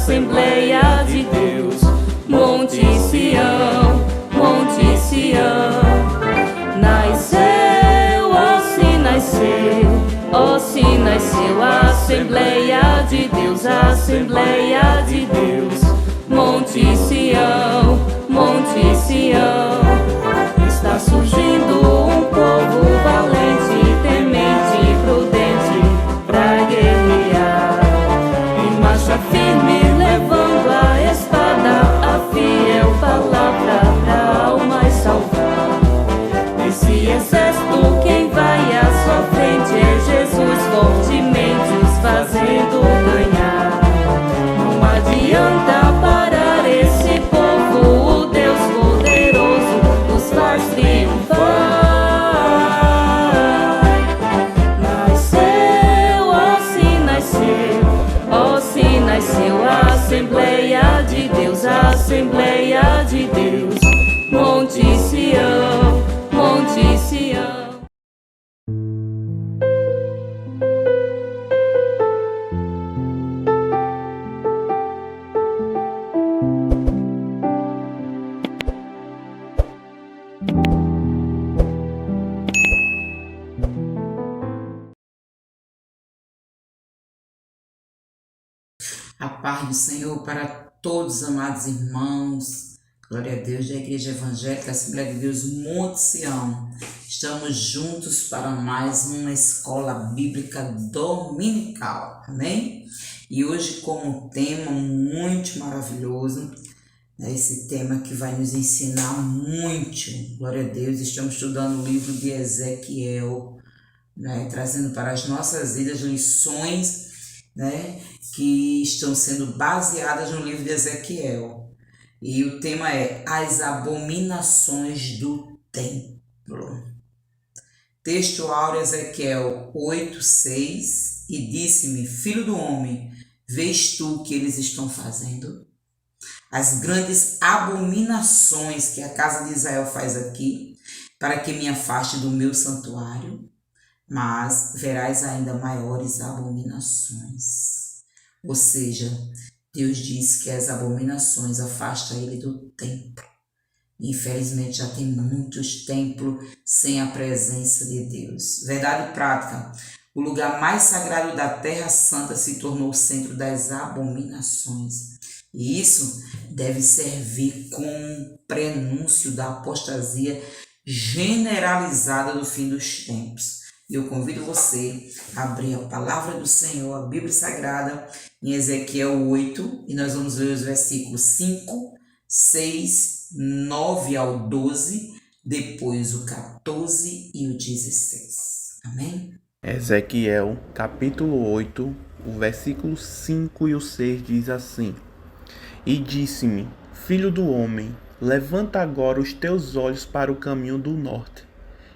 Assembleia de Deus. Monte Sião, Monte Sião. Nasceu, ó se nasceu, ó se nasceu a Assembleia de Deus, a Assembleia de Deus. Monte Sião, Monte Sião. Está surgindo um povo valente, temente e prudente pra guerrear. Em marcha firme, levando a espada, a fiel palavra pra almas salvar. Esse exército, quem vai à sua frente é Jesus, fortemente os fazendo ganhar. Não adianta parar esse povo, o Deus poderoso nos faz triunfar. Nasceu, ó se nasceu, ó se nasceu a Assembleia de Deus, a Assembleia de Deus. Monte Sião, Monte Sião. A paz do Senhor para todos, amados irmãos. Glória a Deus da Igreja Evangélica Assembleia de Deus Monte Sião. Estamos juntos para mais uma escola bíblica dominical. Amém? E hoje com um tema muito maravilhoso, né? Esse tema que vai nos ensinar muito. Glória a Deus. Estamos estudando o livro de Ezequiel, né? Trazendo para as nossas vidas lições, né, que estão sendo baseadas no livro de Ezequiel. E o tema é as abominações do templo. Texto áureo, Ezequiel 8:6. E disse-me: filho do homem, vês tu o que eles estão fazendo? As grandes abominações que a casa de Israel faz aqui, para que me afaste do meu santuário? Mas verás ainda maiores abominações. Ou seja, Deus diz que as abominações afastam ele do templo. Infelizmente já tem muitos templos sem a presença de Deus. Verdade prática, o lugar mais sagrado da Terra Santa se tornou o centro das abominações. E isso deve servir como prenúncio da apostasia generalizada do fim dos tempos. E eu convido você a abrir a palavra do Senhor, a Bíblia Sagrada, em Ezequiel 8, e nós vamos ler os versículos 5, 6, 9 ao 12, depois o 14 e o 16. Amém? Ezequiel, capítulo 8, o versículo 5 e o 6 diz assim: E disse-me, filho do homem, levanta agora os teus olhos para o caminho do norte.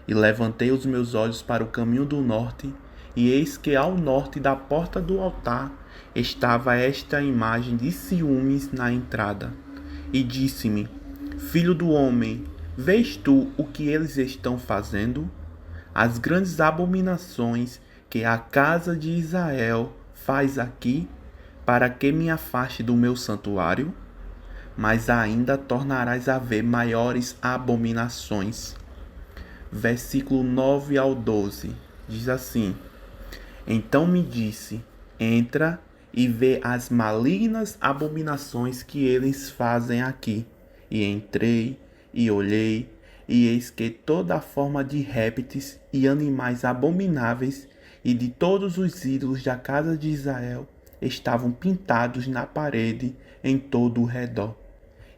E levantei os meus olhos para o caminho do norte, e eis que ao norte da porta do altar estava esta imagem de ciúmes na entrada. E disse-me, filho do homem, vês tu o que eles estão fazendo? As grandes abominações que a casa de Israel faz aqui, para que me afaste do meu santuário? Mas ainda tornarás a ver maiores abominações. Versículo 9 ao 12, diz assim: Então me disse, entra e vê as malignas abominações que eles fazem aqui. E entrei e olhei, e eis que toda a forma de répteis e animais abomináveis e de todos os ídolos da casa de Israel estavam pintados na parede em todo o redor.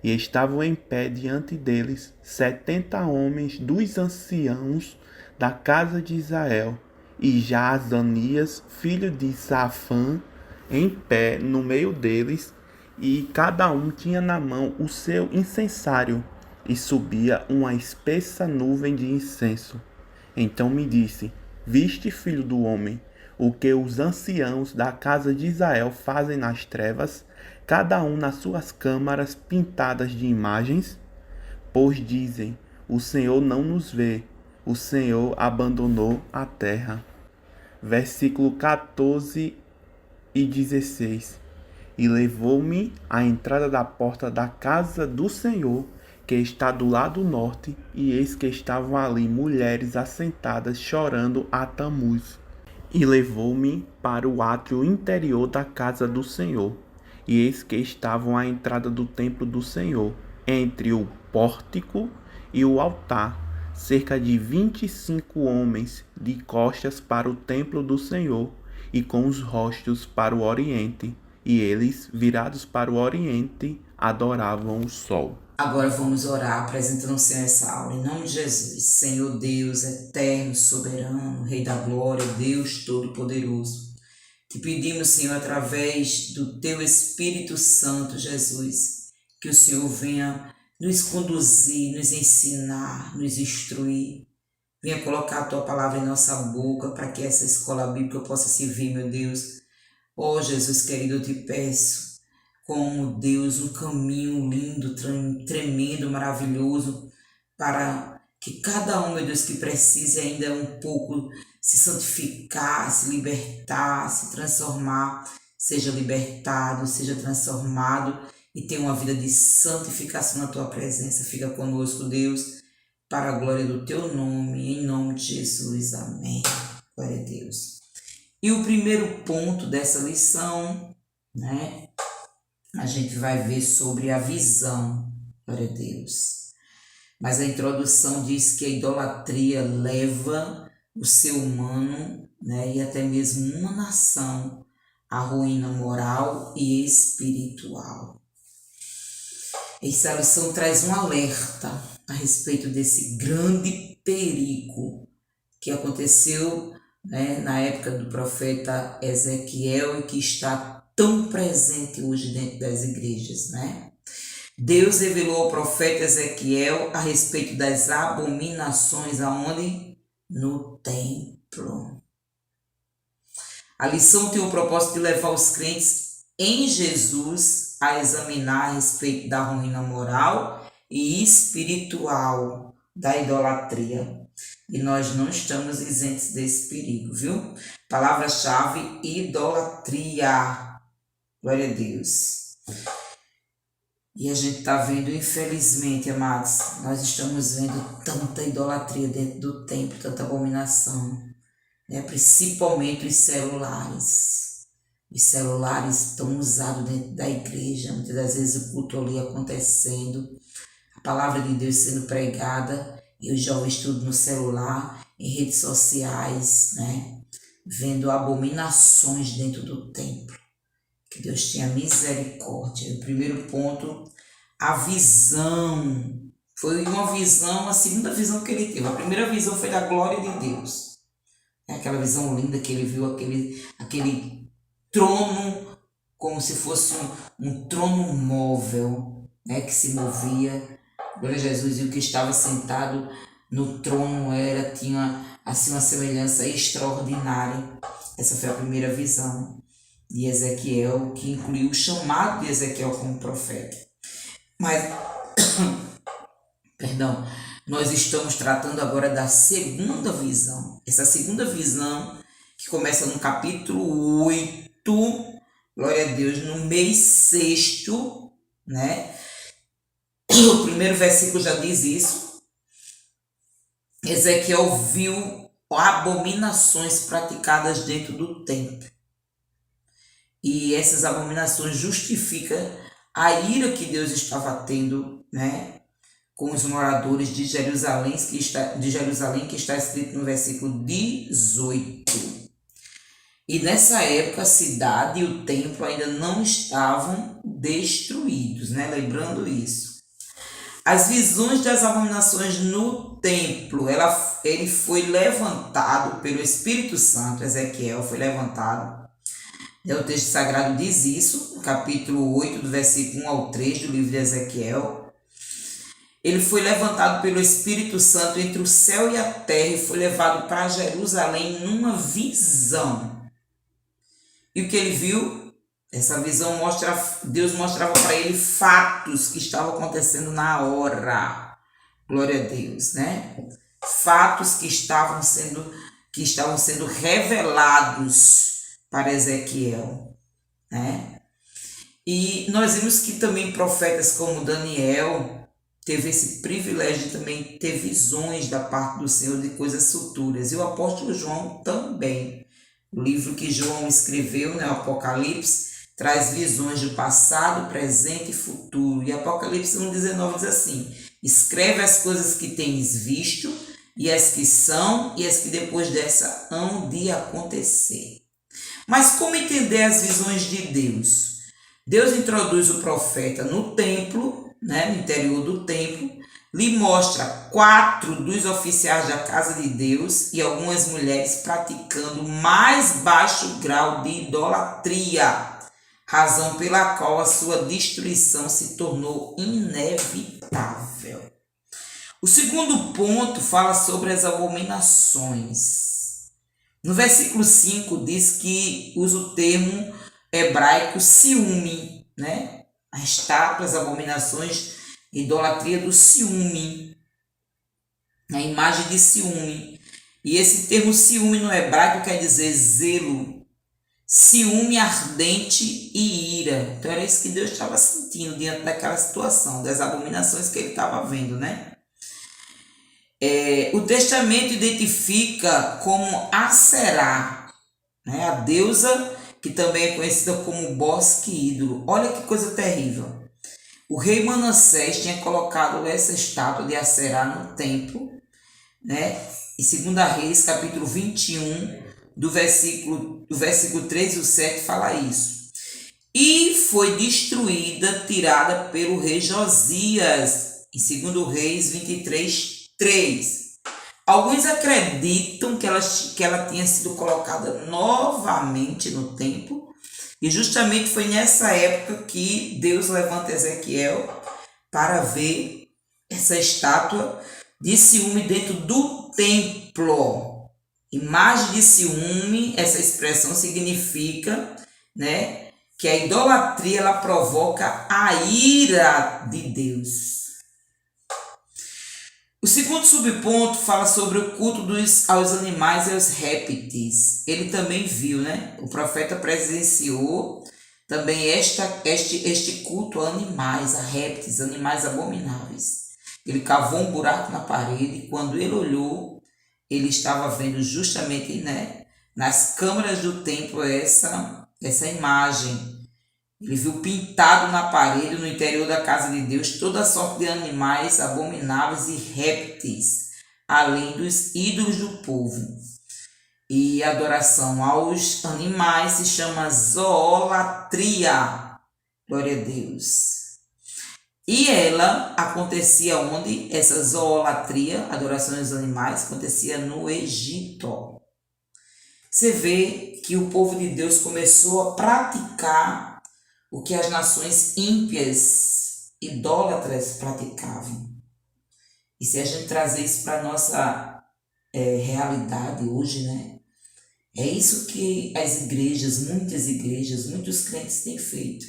E estavam em pé diante deles 70 homens dos anciãos da casa de Israel, e Jaazanias, filho de Safã, em pé no meio deles, e cada um tinha na mão o seu incensário, e subia uma espessa nuvem de incenso. Então me disse, viste, filho do homem, o que os anciãos da casa de Israel fazem nas trevas, cada um nas suas câmaras pintadas de imagens? Pois dizem, o Senhor não nos vê, o Senhor abandonou a terra. Versículo 14 e 16. e levou-me à entrada da porta da casa do Senhor, que está do lado norte, e eis que estavam ali mulheres assentadas chorando a Tamuz. E levou-me para o átrio interior da casa do Senhor, e eis que estavam à entrada do templo do Senhor, entre o pórtico e o altar, cerca de 25 homens de costas para o templo do Senhor, e com os rostos para o oriente, e eles, virados para o oriente, adoravam o sol. Agora vamos orar, apresentando o Senhor essa aula, em nome de Jesus. Senhor Deus, eterno, soberano, Rei da glória, Deus todo-poderoso. Te pedimos, Senhor, através do Teu Espírito Santo, Jesus, que o Senhor venha nos conduzir, nos ensinar, nos instruir. Venha colocar a Tua palavra em nossa boca, para que essa escola bíblica possa servir, meu Deus. Oh, Jesus querido, eu te peço, como Deus, um caminho lindo, tremendo, maravilhoso, para que cada um, meu Deus, que precise ainda um pouco se santificar, se libertar, se transformar, seja libertado, seja transformado e tenha uma vida de santificação na Tua presença. Fica conosco, Deus, para a glória do Teu nome, em nome de Jesus. Amém. Glória a Deus. E o primeiro ponto dessa lição, né? A gente vai ver sobre a visão, glória a Deus. Mas a introdução diz que a idolatria leva o ser humano, né, e até mesmo uma nação à ruína moral e espiritual. Essa lição traz um alerta a respeito desse grande perigo que aconteceu, né, na época do profeta Ezequiel e que está tão presente hoje dentro das igrejas, né? Deus revelou ao profeta Ezequiel a respeito das abominações aonde? No templo. A lição tem o propósito de levar os crentes em Jesus a examinar a respeito da ruína moral e espiritual da idolatria. E nós não estamos isentos desse perigo, viu? Palavra-chave: idolatria. Glória a Deus. E a gente está vendo, infelizmente, amados, nós estamos vendo tanta idolatria dentro do templo, tanta abominação, né? Principalmente os celulares. Os celulares estão usados dentro da igreja, muitas das vezes o culto ali acontecendo, a palavra de Deus sendo pregada, e os jovens tudo no celular, em redes sociais, né? Vendo abominações dentro do templo. Que Deus tenha misericórdia. O primeiro ponto, a visão. Foi uma visão, a segunda visão que ele teve. A primeira visão foi da glória de Deus. É aquela visão linda que ele viu, aquele trono, como se fosse um trono móvel, né, que se movia. Glória a Jesus. E o que estava sentado no trono tinha assim uma semelhança extraordinária. Essa foi a primeira visão de Ezequiel, que incluiu o chamado de Ezequiel como profeta. Mas, perdão, nós estamos tratando agora da segunda visão. Essa segunda visão, que começa no capítulo 8, glória a Deus, no mês 6º, né? O primeiro versículo já diz isso. Ezequiel viu abominações praticadas dentro do templo. E essas abominações justificam a ira que Deus estava tendo, né, com os moradores de Jerusalém, que está escrito no versículo 18. E nessa época a cidade e o templo ainda não estavam destruídos, né? Lembrando isso. As visões das abominações no templo, ele foi levantado pelo Espírito Santo. Ezequiel foi levantado. O texto sagrado diz isso, no capítulo 8, do versículo 1 ao 3 do livro de Ezequiel. Ele foi levantado pelo Espírito Santo entre o céu e a terra e foi levado para Jerusalém numa visão. E o que ele viu? Essa visão Deus mostrava para ele fatos que estavam acontecendo na hora. Glória a Deus, né? Fatos que estavam sendo revelados para Ezequiel, né? E nós vimos que também profetas como Daniel teve esse privilégio de também ter visões da parte do Senhor de coisas futuras. E o apóstolo João também. O livro que João escreveu, né, o Apocalipse, traz visões do passado, presente e futuro. E Apocalipse 1,19 diz assim: escreve as coisas que tens visto, e as que são, e as que depois dessa hão de acontecer. Mas como entender as visões de Deus? Deus introduz o profeta no templo, né, no interior do templo, lhe mostra 4 dos oficiais da casa de Deus e algumas mulheres praticando o mais baixo grau de idolatria, razão pela qual a sua destruição se tornou inevitável. O segundo ponto fala sobre as abominações. No versículo 5 diz que usa o termo hebraico ciúme, né? As estátuas, abominações, idolatria do ciúme, a imagem de ciúme. E esse termo ciúme no hebraico quer dizer zelo, ciúme ardente e ira. Então era isso que Deus estava sentindo diante daquela situação, das abominações que ele estava vendo, né? O testamento identifica como Aserá, né? A deusa que também é conhecida como bosque ídolo. Olha que coisa terrível. O rei Manassés tinha colocado essa estátua de Aserá no templo, né? E 2 Reis, capítulo 21, do versículo 3 e o 7 fala isso. E foi destruída, tirada pelo rei Josias, em 2 Reis 23, 3. Alguns acreditam que ela tinha sido colocada novamente no templo, e justamente foi nessa época que Deus levanta Ezequiel para ver essa estátua de ciúme dentro do templo. Imagem de ciúme, essa expressão significa, né, que a idolatria ela provoca a ira de Deus. O segundo subponto fala sobre o culto aos animais e aos répteis. Ele também viu, né? O profeta presenciou também este culto a animais, a répteis, animais abomináveis. Ele cavou um buraco na parede e quando ele olhou, ele estava vendo justamente, né, nas câmaras do templo essa imagem. Ele viu pintado na parede, no interior da casa de Deus, toda a sorte de animais abomináveis e répteis, além dos ídolos do povo. E a adoração aos animais se chama zoolatria. Glória a Deus. E ela acontecia onde? Essa zoolatria, adoração aos animais, acontecia no Egito. Você vê que o povo de Deus começou a praticar o que as nações ímpias, idólatras praticavam. E se a gente trazer isso para a nossa realidade hoje, né? É isso que as igrejas, muitos crentes têm feito.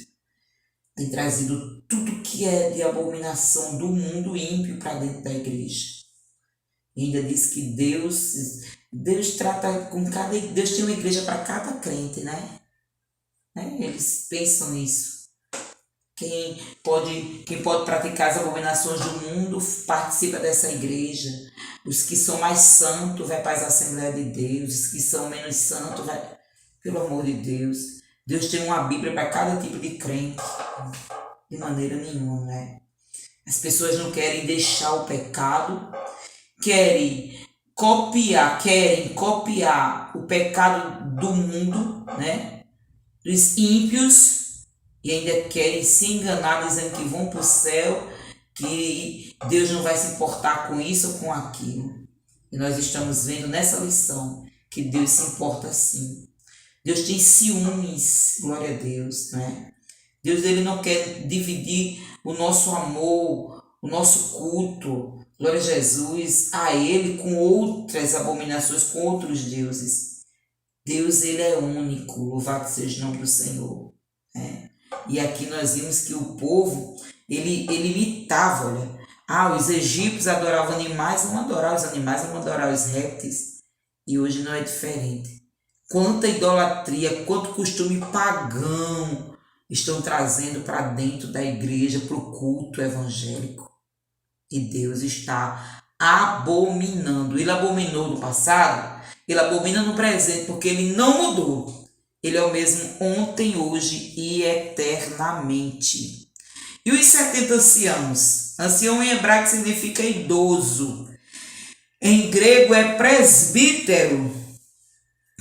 Tem trazido tudo que é de abominação do mundo ímpio para dentro da igreja. E ainda diz que Deus trata com Deus tem uma igreja para cada crente, né? Eles pensam nisso. Quem pode praticar as abominações do mundo participa dessa igreja. Os que são mais santos vai para as Assembleias de Deus. Os que são menos santos vai... Pelo amor de Deus. Deus tem uma Bíblia para cada tipo de crente. De maneira nenhuma, né? As pessoas não querem deixar o pecado. Querem copiar o pecado do mundo, né? Dos ímpios, e ainda querem se enganar dizendo que vão para o céu, que Deus não vai se importar com isso ou com aquilo. E nós estamos vendo nessa lição que Deus se importa sim. Deus tem ciúmes, glória a Deus, né? Deus ele não quer dividir o nosso amor, o nosso culto, glória a Jesus, a Ele com outras abominações, com outros deuses. Deus, ele é único, louvado seja o nome do Senhor. Né? E aqui nós vimos que o povo, ele imitava, olha. Os egípcios adoravam animais, vão adorar os animais, vão adorar os répteis. E hoje não é diferente. Quanta idolatria, quanto costume pagão estão trazendo para dentro da igreja, para o culto evangélico. E Deus está abominando. Ele abominou no passado, ele abomina no presente, porque ele não mudou. Ele é o mesmo ontem, hoje e eternamente. E os 70 anciãos? Ancião em hebraico significa idoso. Em grego é presbítero,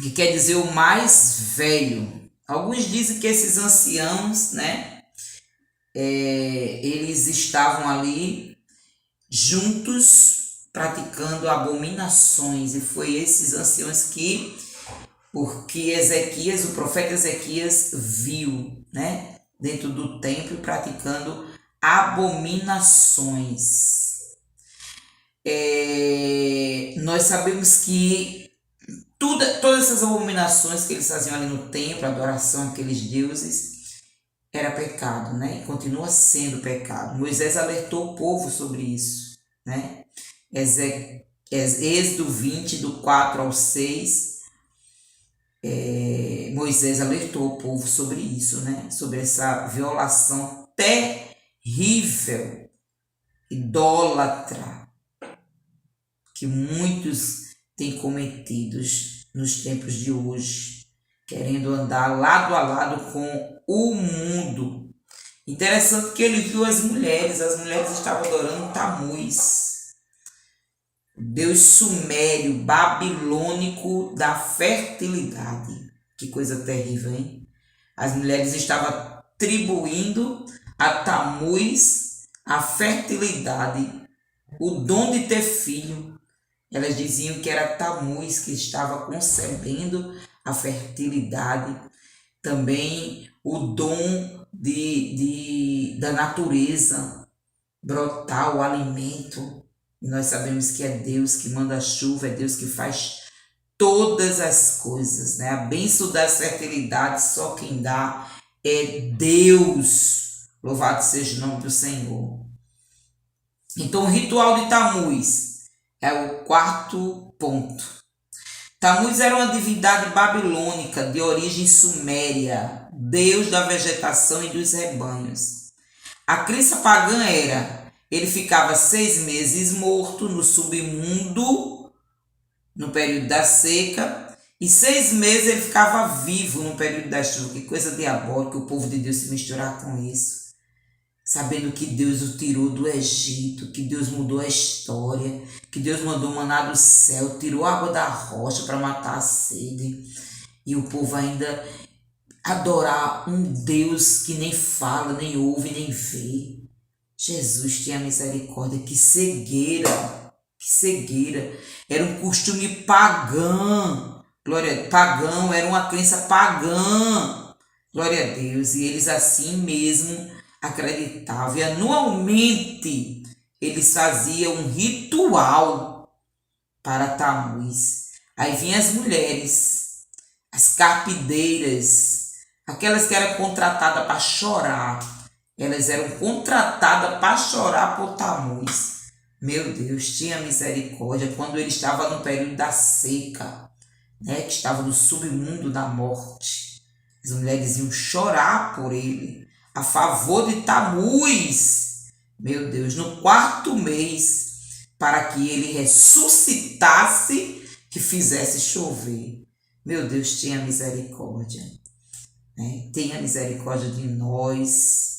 que quer dizer o mais velho. Alguns dizem que esses anciãos, eles estavam ali juntos praticando abominações. E foi esses anciãos porque Ezequias, o profeta Ezequias, viu, dentro do templo praticando abominações. Nós sabemos que todas essas abominações que eles faziam ali no templo, a adoração àqueles deuses, era pecado, e continua sendo pecado. Moisés alertou o povo sobre isso, Êxodo 20, do 4 ao 6, Moisés alertou o povo sobre isso, sobre essa violação terrível, idólatra, que muitos têm cometido nos tempos de hoje, querendo andar lado a lado com o mundo. Interessante que ele viu as mulheres estavam adorando Tamuz, Deus sumério, babilônico da fertilidade. Que coisa terrível, hein? As mulheres estavam atribuindo a Tamuz a fertilidade, o dom de ter filho. Elas diziam que era Tamuz que estava concebendo a fertilidade, também o dom da natureza, brotar o alimento. E nós sabemos que é Deus que manda a chuva, é Deus que faz todas as coisas, A bênção das fertilidades só quem dá é Deus. Louvado seja o nome do Senhor. Então o ritual de Tamuz é o quarto ponto. Tamuz era uma divindade babilônica de origem suméria, deus da vegetação e dos rebanhos. A crença pagã ele ficava 6 meses morto no submundo, no período da seca, e 6 meses ele ficava vivo no período da chuva. Que coisa diabólica o povo de Deus se misturar com isso. Sabendo que Deus o tirou do Egito, que Deus mudou a história, que Deus mandou maná do céu, tirou água da rocha para matar a sede. E o povo ainda adorar um Deus que nem fala, nem ouve, nem vê. Jesus tinha misericórdia. Que cegueira, que cegueira. Era um costume pagão. Pagão, era uma crença pagã. Glória a Deus. E eles assim mesmo acreditavam. E anualmente eles faziam um ritual para Tamuz. Aí vinham as mulheres, as carpideiras, aquelas que eram contratadas para chorar. Elas eram contratadas para chorar por Tamuz. Meu Deus, tinha misericórdia quando ele estava no período da seca, que estava no submundo da morte. As mulheres iam chorar por ele, a favor de Tamuz. Meu Deus, no 4º mês, para que ele ressuscitasse, que fizesse chover. Meu Deus, tinha misericórdia. Tenha misericórdia de nós.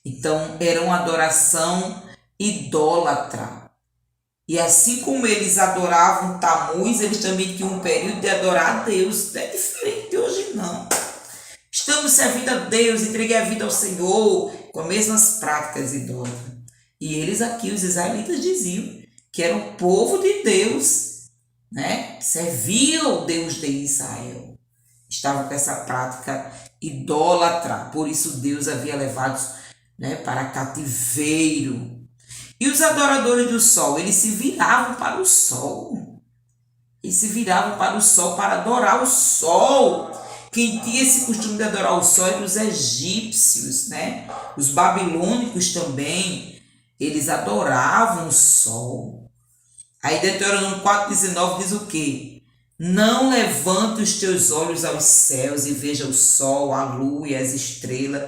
Então, era uma adoração idólatra. E assim como eles adoravam Tamuz, eles também tinham um período de adorar a Deus. Não é diferente de hoje, não. Estamos servindo a Deus, entreguei a vida ao Senhor, com as mesmas práticas idólatras. E eles aqui, os israelitas, diziam que eram o povo de Deus, serviam o Deus de Israel. Estavam com essa prática idólatra. Por isso Deus havia levado para cativeiro. E os adoradores do sol, eles se viravam para o sol. Eles se viravam para o sol para adorar o sol. Quem tinha esse costume de adorar o sol eram os egípcios, Os babilônicos também, eles adoravam o sol. Aí Deuteronômio 4,19 diz o quê? Não levante os teus olhos aos céus e veja o sol, a lua e as estrelas,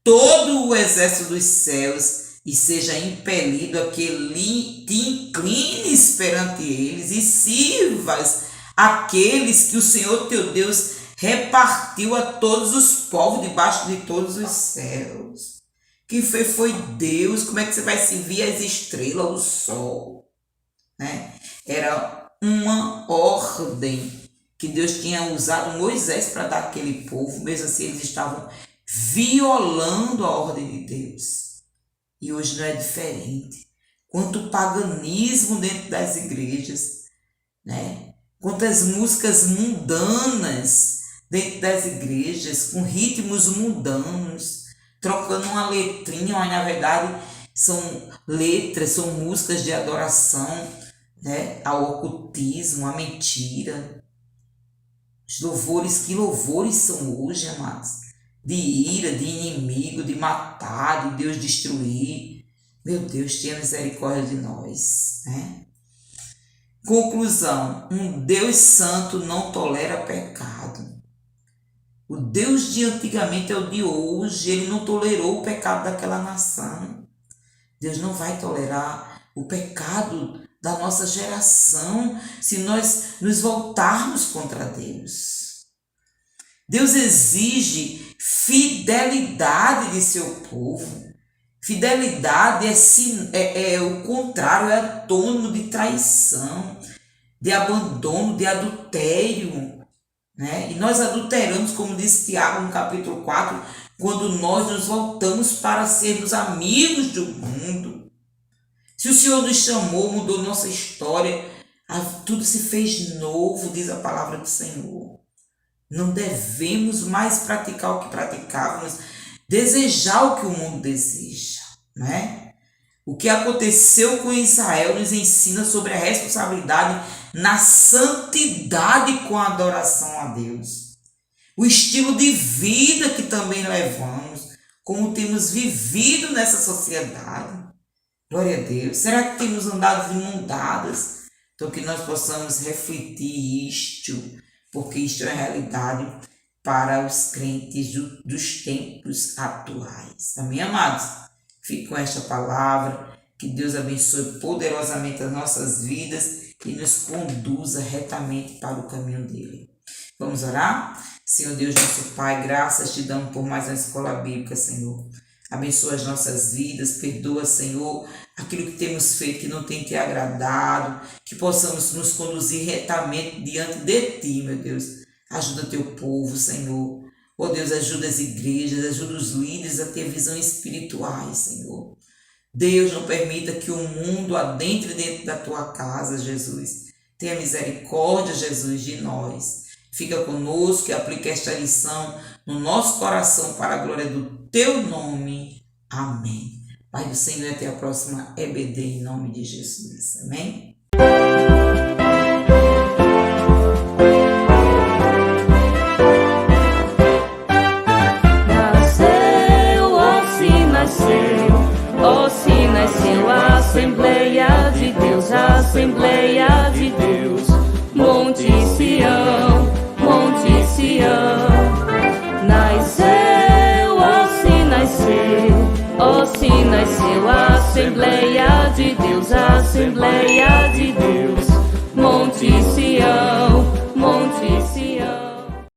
todo o exército dos céus, e seja impelido a que te inclines perante eles e sirvas aqueles que o Senhor teu Deus repartiu a todos os povos debaixo de todos os céus. Quem foi Deus. Como é que você vai servir as estrelas, o sol? Né? Era uma ordem que Deus tinha usado Moisés para dar àquele povo. Mesmo assim, eles estavam violando a ordem de Deus. E hoje não é diferente. Quanto paganismo dentro das igrejas, né? Quantas músicas mundanas dentro das igrejas, com ritmos mundanos, trocando uma letrinha, mas na verdade são letras, são músicas de adoração, né? Ao ocultismo, à mentira. Os louvores, que louvores são hoje, amados? De ira, de inimigo, de matar, de Deus destruir. Meu Deus, tenha misericórdia de nós, né? Conclusão: um Deus santo não tolera pecado. O Deus de antigamente é o de hoje. Ele não tolerou o pecado daquela nação. Deus não vai tolerar o pecado da nossa geração se nós nos voltarmos contra Deus. Deus exige fidelidade de seu povo. Fidelidade é o contrário, é antônimo de traição, de abandono, de adultério. Né? E nós adulteramos, como disse Tiago no capítulo 4, quando nós nos voltamos para sermos amigos do mundo. Se o Senhor nos chamou, mudou nossa história, tudo se fez novo, diz a palavra do Senhor. Não devemos mais praticar o que praticávamos, desejar o que o mundo deseja, né? O que aconteceu com Israel nos ensina sobre a responsabilidade na santidade com a adoração a Deus. O estilo de vida que também levamos, como temos vivido nessa sociedade. Glória a Deus. Será que temos andado de mãos dadas? Então que nós possamos refletir isto, porque isto é a realidade para os crentes dos tempos atuais. Amém, amados? Fique com esta palavra, que Deus abençoe poderosamente as nossas vidas e nos conduza retamente para o caminho dele. Vamos orar? Senhor Deus, nosso Pai, graças te damos por mais uma escola bíblica, Senhor. Abençoa as nossas vidas, perdoa, Senhor, aquilo que temos feito que não tem te agradado, que possamos nos conduzir retamente diante de ti, meu Deus. Ajuda teu povo, Senhor. Oh Deus, ajuda as igrejas, ajuda os líderes a ter visões espirituais, Senhor. Deus, não permita que o mundo adentre dentro da tua casa, Jesus. Tenha misericórdia, Jesus, de nós. Fica conosco e aplica esta lição no nosso coração para a glória do teu nome. Amém. Pai do Senhor, até a próxima EBD, em nome de Jesus. Amém. Nasceu a Assembleia de Deus, a Assembleia de Deus, Monte Sião, Monte Sião. Nasceu, nasceu a Assembleia de Deus, a Assembleia de Deus, Monte Sião.